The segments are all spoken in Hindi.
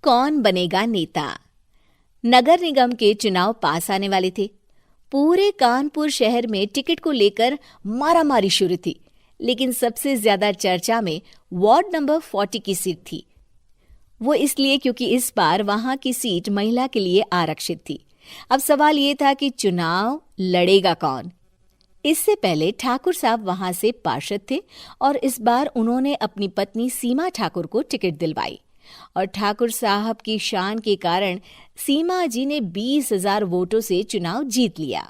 कौन बनेगा नेता। नगर निगम के चुनाव पास आने वाले थे। पूरे कानपुर शहर में टिकट को लेकर मारामारी शुरू थी, लेकिन सबसे ज्यादा चर्चा में वार्ड नंबर 40 की सीट थी। वो इसलिए क्योंकि इस बार वहां की सीट महिला के लिए आरक्षित थी। अब सवाल ये था कि चुनाव लड़ेगा कौन। इससे पहले ठाकुर साहब वहां से पार्षद थे और इस बार उन्होंने अपनी पत्नी सीमा ठाकुर को टिकट दिलवाई और ठाकुर साहब की शान के कारण सीमा जी ने 20,000 वोटों से चुनाव जीत लिया।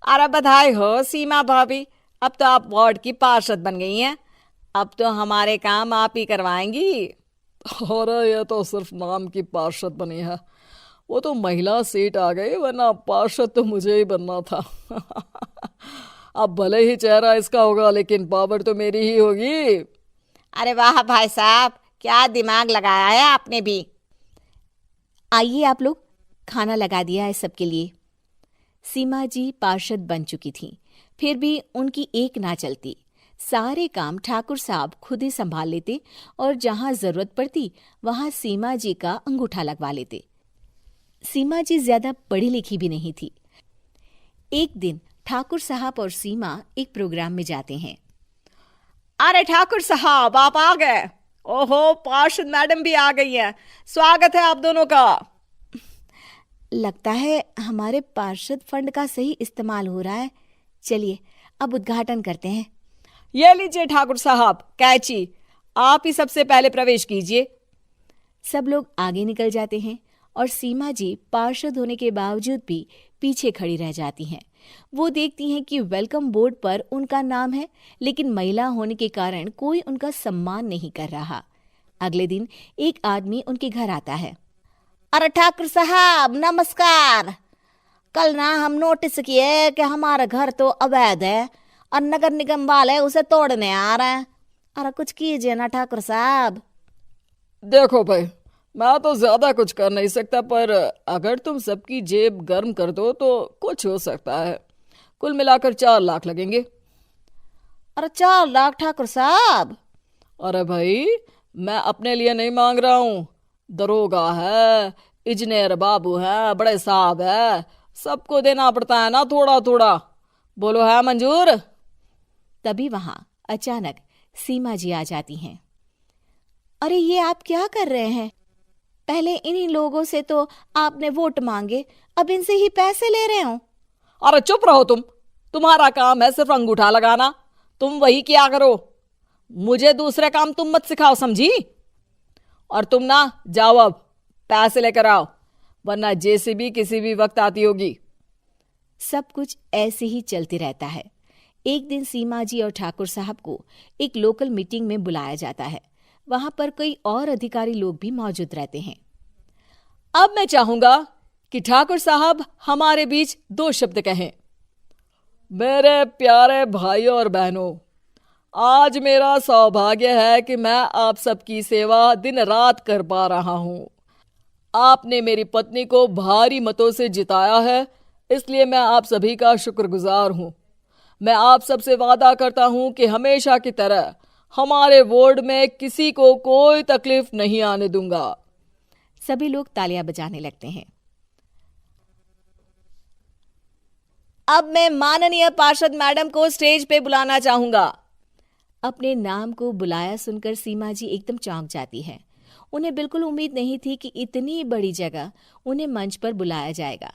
अरे बधाई हो सीमा भाभी, अब तो आप वार्ड की पार्षद बन गई हैं। अब तो हमारे काम आप ही करवाएंगी। अरे ये तो सिर्फ नाम की पार्षद बनी है, वो तो महिला सीट आ गई, वरना पार्षद तो मुझे ही बनना था। अब भले ही चेहरा इसका होगा, लेकिन पावर तो मेरी ही होगी। अरे वाह भाई साहब, क्या दिमाग लगाया है आपने भी। आइए आप लोग, खाना लगा दिया है सबके लिए। सीमा जी पार्षद बन चुकी थीं, फिर भी उनकी एक ना चलती। सारे काम ठाकुर साहब खुद ही संभाल लेते और जहां जरूरत पड़ती वहां सीमा जी का अंगूठा लगवा लेते। सीमा जी ज्यादा पढ़ी लिखी भी नहीं थी। एक दिन ठाकुर साहब और सीमा एक प्रोग्राम में जाते हैं। अरे ठाकुर साहब, आप आ गए। ओहो, पार्षद मैडम भी आ गई हैं। स्वागत है आप दोनों का। लगता है हमारे पार्षद फंड का सही इस्तेमाल हो रहा है। चलिए अब उद्घाटन करते हैं। ये लीजिए ठाकुर साहब कैची, आप ही सबसे पहले प्रवेश कीजिए। सब लोग आगे निकल जाते हैं और सीमा जी पार्षद होने के बावजूद भी पीछे खड़ी रह जाती हैं। वो देखती हैं कि वेलकम बोर्ड पर उनका नाम है, लेकिन महिला होने के कारण कोई उनका सम्मान नहीं कर रहा। अगले दिन एक आदमी उनके घर आता है। अरे ठाकुर साहब नमस्कार। कल ना हम नोटिस किए कि हमारा घर तो अवैध है और नगर निगम वाले उसे तोड़ने आ रहे हैं। अरे कुछ कीजिए ना ठाकुर साहब। देखो भाई, मैं तो ज्यादा कुछ कर नहीं सकता, पर अगर तुम सबकी जेब गर्म कर दो तो कुछ हो सकता है। कुल मिलाकर 4 लाख लगेंगे। अरे 4 लाख ठाकुर साहब? अरे भाई, मैं अपने लिए नहीं मांग रहा हूँ। दरोगा है, इंजीनियर बाबू है, बड़े साहब है, सबको देना पड़ता है ना थोड़ा थोड़ा। बोलो है मंजूर? तभी वहां अचानक सीमा जी आ जाती हैं। अरे ये आप क्या कर रहे हैं? पहले इन्हीं लोगों से तो आपने वोट मांगे, अब इनसे ही पैसे ले रहे हो। अरे चुप रहो तुम। तुम्हारा काम है सिर्फ अंगूठा लगाना, तुम वही किया करो। मुझे दूसरे काम तुम मत सिखाओ, समझी? और तुम ना जाओ, अब पैसे लेकर आओ, वरना जेसीबी किसी भी वक्त आती होगी। सब कुछ ऐसे ही चलते रहता है। एक दिन सीमा जी और ठाकुर साहब को एक लोकल मीटिंग में बुलाया जाता है। वहां पर कई और अधिकारी लोग भी मौजूद रहते हैं। अब मैं चाहूंगा कि ठाकुर साहब हमारे बीच 2 शब्द कहें। मेरे प्यारे भाइयों और बहनों, आज मेरा सौभाग्य है कि मैं आप सबकी सेवा दिन रात कर पा रहा हूं। आपने मेरी पत्नी को भारी मतों से जिताया है, इसलिए मैं आप सभी का शुक्रगुजार हूं। मैं आप सबसे वादा करता हूं कि हमेशा की तरह हमारे वार्ड में किसी को कोई तकलीफ नहीं आने दूंगा। सभी लोग तालियां बजाने लगते हैं। अब मैं माननीय पार्षद मैडम को स्टेज पे बुलाना चाहूंगा। अपने नाम को बुलाया सुनकर सीमा जी एकदम चौंक जाती है। उन्हें बिल्कुल उम्मीद नहीं थी कि इतनी बड़ी जगह उन्हें मंच पर बुलाया जाएगा।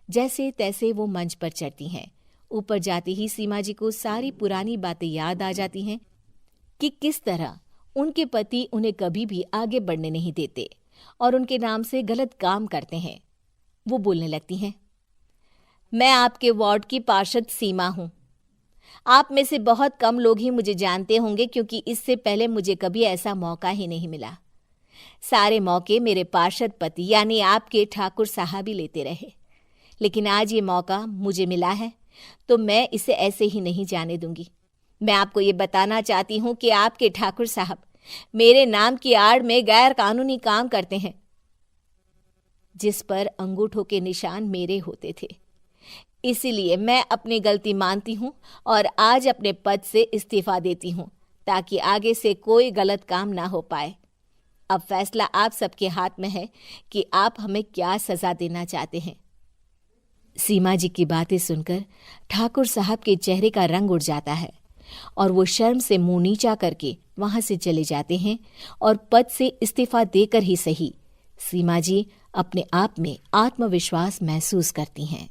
जैसे तैसे वो मंच पर चढ़ती हैं। ऊपर जाती ही सीमा जी को सारी पुरानी बातें याद आ जाती हैं कि किस तरह उनके पति उन्हें कभी भी आगे बढ़ने नहीं देते और उनके नाम से गलत काम करते हैं। वो बोलने लगती हैं, मैं आपके वार्ड की पार्षद सीमा हूं। आप में से बहुत कम लोग ही मुझे जानते होंगे, क्योंकि इससे पहले मुझे कभी ऐसा मौका ही नहीं मिला। सारे मौके मेरे पार्षद पति यानी आपके ठाकुर साहब ही लेते रहे, लेकिन आज ये मौका मुझे मिला है तो मैं इसे ऐसे ही नहीं जाने दूंगी। मैं आपको ये बताना चाहती हूँ कि आपके ठाकुर साहब मेरे नाम की आड़ में गैर कानूनी काम करते हैं, जिस पर अंगूठों के निशान मेरे होते थे। इसीलिए मैं अपनी गलती मानती हूँ और आज अपने पद से इस्तीफा देती हूँ, ताकि आगे से कोई गलत काम ना हो पाए। अब फैसला आप सबके हाथ में है कि आप हमें क्या सजा देना चाहते हैं। सीमा जी की बातें सुनकर ठाकुर साहब के चेहरे का रंग उड़ जाता है और वो शर्म से मुंह नीचा करके वहां से चले जाते हैं और पद से इस्तीफा देकर ही सही सीमा जी अपने आप में आत्मविश्वास महसूस करती हैं।